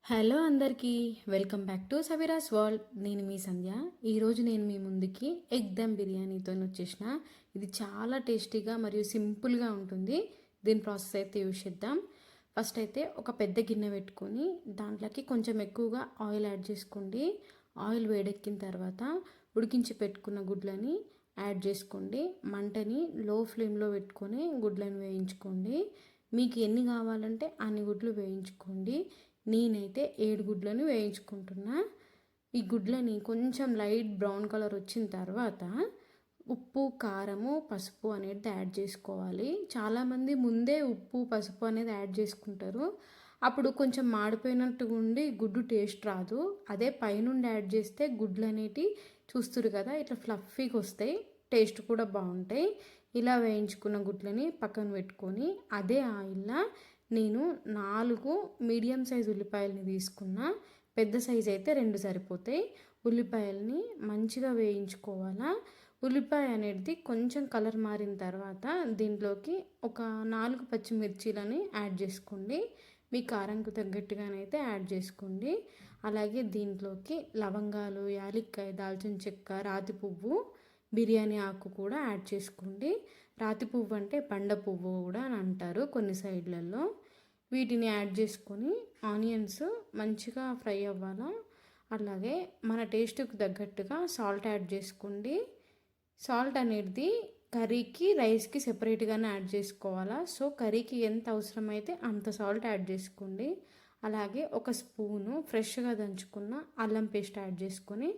Hello అందరికీ welcome back to సవిరాస్ world. నేను మీ సంధ్య. ఈరోజు నేను మీ ముందుకి ఎగ్ దమ్ బిర్యానీతో వచ్చేసిన. ఇది చాలా టేస్టీగా మరియు సింపుల్గా ఉంటుంది. దీని ప్రాసెస్ అయితే యూజ్ చేద్దాం. ఫస్ట్ అయితే ఒక పెద్ద గిన్నె పెట్టుకొని దాంట్లోకి కొంచెం ఎక్కువగా ఆయిల్ యాడ్ చేసుకోండి. ఆయిల్ వేడెక్కిన తర్వాత ఉడికించి పెట్టుకున్న గుడ్లని యాడ్ చేసుకోండి. మంటని లో ఫ్లేమ్లో పెట్టుకొని గుడ్లను వేయించుకోండి. మీకు ఎన్ని కావాలంటే అన్ని గుడ్లు వేయించుకోండి. నేనైతే 7 గుడ్లను వేయించుకుంటున్నా. ఈ గుడ్లని కొంచెం లైట్ బ్రౌన్ కలర్ వచ్చిన తర్వాత ఉప్పు, కారము, పసుపు అనేది యాడ్ చేసుకోవాలి. చాలామంది ముందే ఉప్పు, పసుపు అనేది యాడ్ చేసుకుంటారు. అప్పుడు కొంచెం మాడిపోయినట్టుగా ఉండి గుడ్డు టేస్ట్ రాదు. అదే పైనుండి యాడ్ చేస్తే గుడ్లు అనేటివి చూస్తురు కదా ఇట్లా ఫ్లఫీగా వస్తాయి, టేస్ట్ కూడా బాగుంటాయి. ఇలా వేయించుకున్న గుడ్లని పక్కన పెట్టుకొని అదే ఆయిల్లో నేను 4 మీడియం సైజ్ ఉల్లిపాయలని తీసుకున్నా. పెద్ద సైజ్ అయితే 2 సరిపోతాయి. ఉల్లిపాయలని మంచిగా వేయించుకోవాలా. ఉల్లిపాయ అనేది కొంచెం కలర్ మారిన తర్వాత దీంట్లోకి ఒక 4 పచ్చిమిర్చీలని యాడ్ చేసుకోండి. మీ కారంకు తగ్గట్టుగానైతే యాడ్ చేసుకోండి. అలాగే దీంట్లోకి లవంగాలు, యాలక్కాయ, దాల్చిన చెక్క, రాతి పువ్వు, బిర్యానీ ఆకు కూడా యాడ్ చేసుకోండి. రాతి పువ్వు అంటే బండ పువ్వు కూడా అని అంటారు కొన్ని సైడ్లలో. వీటిని యాడ్ చేసుకొని ఆనియన్స్ మంచిగా ఫ్రై అవ్వాలా. అలాగే మన టేస్ట్కి తగ్గట్టుగా సాల్ట్ యాడ్ చేసుకోండి. సాల్ట్ అనేది కర్రీకి, రైస్కి సెపరేట్గానే యాడ్ చేసుకోవాలా. సో కర్రీకి ఎంత అవసరమైతే అంత సాల్ట్ యాడ్ చేసుకోండి. అలాగే ఒక స్పూను ఫ్రెష్గా దంచుకున్న అల్లం పేస్ట్ యాడ్ చేసుకొని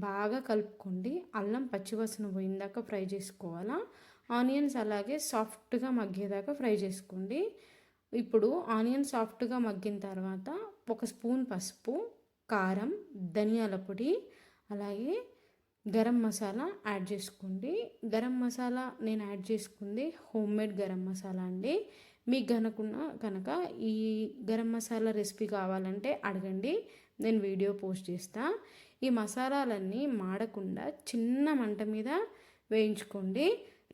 బాగా కలుపుకోండి. అల్లం పచ్చివాసన పోయిందాకా ఫ్రై చేసుకోవాలా. ఆనియన్స్ అలాగే సాఫ్ట్గా మగ్గేదాకా ఫ్రై చేసుకోండి. ఇప్పుడు ఆనియన్ సాఫ్ట్గా మగ్గిన తర్వాత ఒక స్పూన్ పసుపు, కారం, ధనియాల పొడి, అలాగే గరం మసాలా యాడ్ చేసుకోండి. గరం మసాలా నేను యాడ్ చేసుకుంది హోమ్మేడ్ గరం మసాలా అండి. మీకు కనుక ఈ గరం మసాలా రెసిపీ కావాలంటే అడగండి, నేను వీడియో పోస్ట్ చేస్తా. ఈ మసాలాలన్నీ మాడకుండా చిన్న మంట మీద వేయించుకోండి.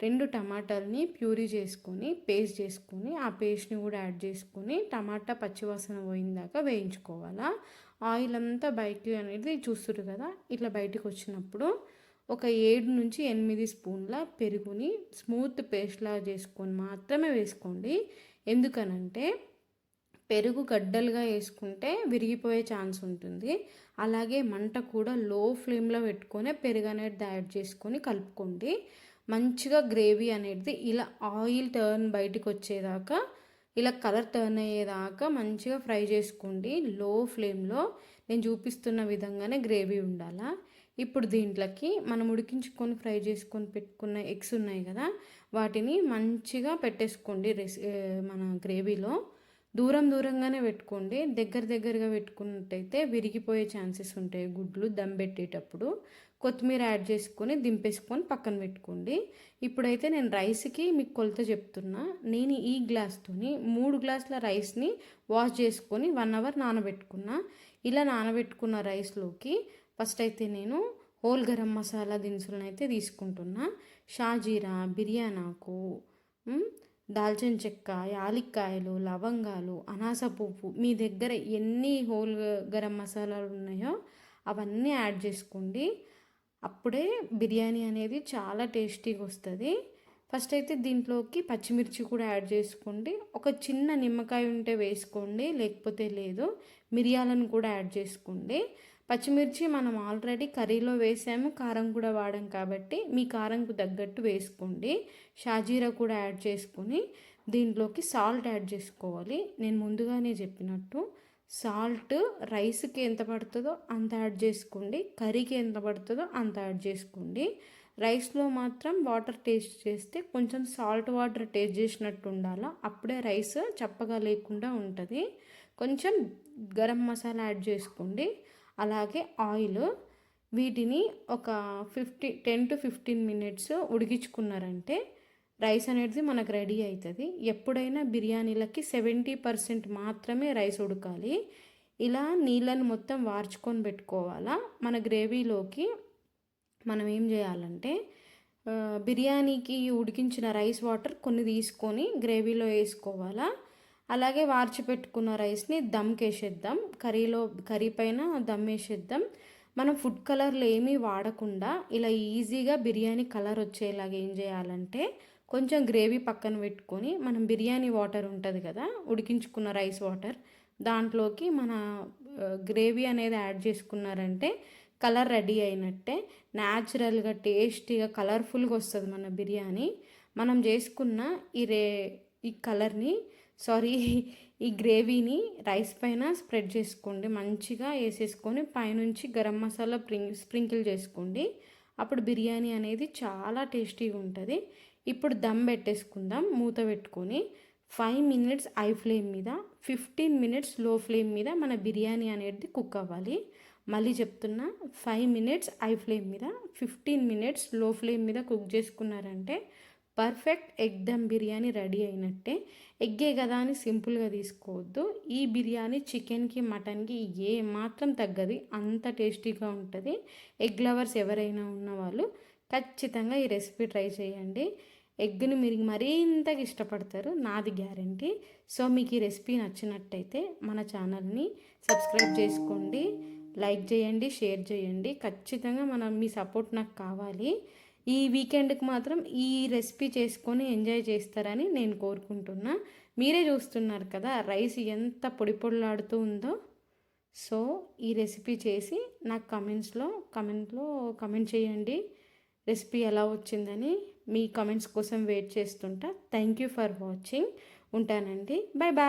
2 టమాటాలని ప్యూరీ చేసుకొని పేస్ట్ చేసుకొని ఆ పేస్ట్ని కూడా యాడ్ చేసుకొని టమాటా పచ్చివాసన పోయిందాకా వేయించుకోవాలా. ఆయిల్ అంతా బయటికి అనేది చూస్తారు కదా, ఇట్లా బయటకు వచ్చినప్పుడు ఒక 7 నుంచి 8 స్పూన్ల పెరుగుని స్మూత్ పేస్ట్లా చేసుకొని మాత్రమే వేసుకోండి. ఎందుకనంటే పెరుగు గడ్డలుగా వేసుకుంటే విరిగిపోయే ఛాన్స్ ఉంటుంది. అలాగే మంట కూడా లో ఫ్లేమ్లో పెట్టుకొని పెరుగు అనేది యాడ్ చేసుకొని కలుపుకోండి. మంచిగా గ్రేవీ అనేది ఇలా ఆయిల్ టర్న్ బయటకు వచ్చేదాకా, ఇలా కలర్ టర్న్ అయ్యేదాకా మంచిగా ఫ్రై చేసుకోండి లో ఫ్లేమ్లో. నేను చూపిస్తున్న విధంగానే గ్రేవీ ఉండాలా. ఇప్పుడు దీంట్లోకి మనం ఉడికించుకొని ఫ్రై చేసుకొని పెట్టుకున్న ఎగ్స్ ఉన్నాయి కదా, వాటిని మంచిగా పెట్టేసుకోండి. మన గ్రేవీలో దూరంగానే పెట్టుకోండి. దగ్గరగా పెట్టుకున్నట్టయితే విరిగిపోయే ఛాన్సెస్ ఉంటాయి గుడ్లు దమ్ పెట్టేటప్పుడు. కొత్తిమీర యాడ్ చేసుకొని దింపేసుకొని పక్కన పెట్టుకోండి. ఇప్పుడైతే నేను రైస్కి మీకు కొలత చెప్తున్నా. నేను ఈ గ్లాస్తోని 3 గ్లాసుల రైస్ని వాష్ చేసుకొని 1 అవర్ నానబెట్టుకున్నా. ఇలా నానబెట్టుకున్న రైస్లోకి ఫస్ట్ అయితే నేను హోల్ గరం మసాలా దినుసులను అయితే తీసుకుంటున్నా. షాజీరా, బిర్యానాకు, దాల్చిన చెక్క, యాలక్కాయలు, లవంగాలు, అనాస పువ్వు, మీ దగ్గర ఎన్ని హోల్ గరం మసాలాలు ఉన్నాయో అవన్నీ యాడ్ చేసుకోండి. అప్పుడే బిర్యానీ అనేది చాలా టేస్టీగా వస్తుంది. ఫస్ట్ అయితే దీంట్లోకి పచ్చిమిర్చి కూడా యాడ్ చేసుకోండి. ఒక చిన్న నిమ్మకాయ ఉంటే వేసుకోండి, లేకపోతే లేదు. మిరియాలను కూడా యాడ్ చేసుకోండి. పచ్చిమిర్చి మనం ఆల్రెడీ కర్రీలో వేసాము, కారం కూడా వాడాం కాబట్టి మీ కారంకు తగ్గట్టు వేసుకోండి. షాజీరా కూడా యాడ్ చేసుకొని దీంట్లోకి సాల్ట్ యాడ్ చేసుకోవాలి. నేను ముందుగానే చెప్పినట్టు సాల్ట్ రైస్కి ఎంత పడుతుందో అంత యాడ్ చేసుకోండి, కర్రీకి ఎంత పడుతుందో అంత యాడ్ చేసుకోండి. రైస్లో మాత్రం వాటర్ టేస్ట్ చేస్తే కొంచెం సాల్ట్ వాటర్ టేస్ట్ చేసినట్టు ఉండాలా, అప్పుడే రైస్ చప్పగా లేకుండా ఉంటుంది. కొంచెం గరం మసాలా యాడ్ చేసుకోండి. అలాగే ఆయిల్. వీటిని ఒక 10 to 15 మినిట్స్ ఉడికించుకున్నారంటే రైస్ అనేది మనకు రెడీ అవుతుంది. ఎప్పుడైనా బిర్యానీలకి 70% మాత్రమే రైస్ ఉడకాలి. ఇలా నీళ్ళని మొత్తం వార్చుకొని పెట్టుకోవాలా. మన గ్రేవీలోకి మనం ఏం చేయాలంటే బిర్యానీకి ఉడికించిన రైస్ వాటర్ కొన్ని తీసుకొని గ్రేవీలో వేసుకోవాలా. అలాగే వార్చి పెట్టుకున్న రైస్ని దమ్కేసేద్దాం. కర్రీ పైన దమ్ వేసేద్దాం. మనం ఫుడ్ కలర్లు ఏమీ వాడకుండా ఇలా ఈజీగా బిర్యానీ కలర్ వచ్చేలాగా ఏం చేయాలంటే, కొంచెం గ్రేవీ పక్కన పెట్టుకొని మనం బిర్యానీ వాటర్ ఉంటుంది కదా, ఉడికించుకున్న రైస్ వాటర్, దాంట్లోకి మన గ్రేవీ అనేది యాడ్ చేసుకున్నారంటే కలర్ రెడీ అయినట్టే. న్యాచురల్గా టేస్టీగా కలర్ఫుల్గా వస్తుంది మన బిర్యానీ. మనం చేసుకున్న ఈ కలర్ని ఈ గ్రేవీని రైస్ పైన స్ప్రెడ్ చేసుకోండి. మంచిగా వేసేసుకొని పైనుంచి గరం మసాలా స్ప్రింకిల్ చేసుకోండి. అప్పుడు బిర్యానీ అనేది చాలా టేస్టీగా ఉంటుంది. ఇప్పుడు దమ్ పెట్టేసుకుందాం. మూత పెట్టుకొని 5 మినిట్స్ హై ఫ్లేమ్ మీద, 15 మినిట్స్ లో ఫ్లేమ్ మీద మన బిర్యానీ అనేది కుక్ అవ్వాలి. మళ్ళీ చెప్తున్నా, 5 మినిట్స్ హై ఫ్లేమ్ మీద, 15 మినిట్స్ లో ఫ్లేమ్ మీద కుక్ చేసుకున్నారంటే perfect egg dum biryani ready అయినట్టే. ఎగ్గే కదా అని సింపుల్గా తీసుకోవద్దు. ఈ బిర్యానీ చికెన్కి మటన్కి ఏ మాత్రం తగ్గది, అంత టేస్టీగా ఉంటుంది. ఎగ్ లవర్స్ ఎవరైనా ఉన్నవాళ్ళు ఖచ్చితంగా ఈ రెసిపీ ట్రై చేయండి. ఎగ్ని మీరు మరింతగా ఇష్టపడతారు, నాది గ్యారంటీ. సో మీకు ఈ రెసిపీ నచ్చినట్టయితే మన ఛానల్ని సబ్స్క్రైబ్ చేసుకోండి, లైక్ చేయండి, షేర్ చేయండి. ఖచ్చితంగా మీ సపోర్ట్ నాకు కావాలి. ఈ వీకెండ్కి మాత్రం ఈ రెసిపీ చేసుకొని ఎంజాయ్ చేస్తారని నేను కోరుకుంటున్నా. మీరే చూస్తున్నారు కదా రైస్ ఎంత పొడి పొడిలాడుతూ ఉందో. సో ఈ రెసిపీ చేసి నాకు కమెంట్లో కమెంట్ చేయండి రెసిపీ ఎలా వచ్చిందని. మీ కమెంట్స్ కోసం వెయిట్ చేస్తుంటా. Thank you for watching. ఉంటానండి. Bye bye.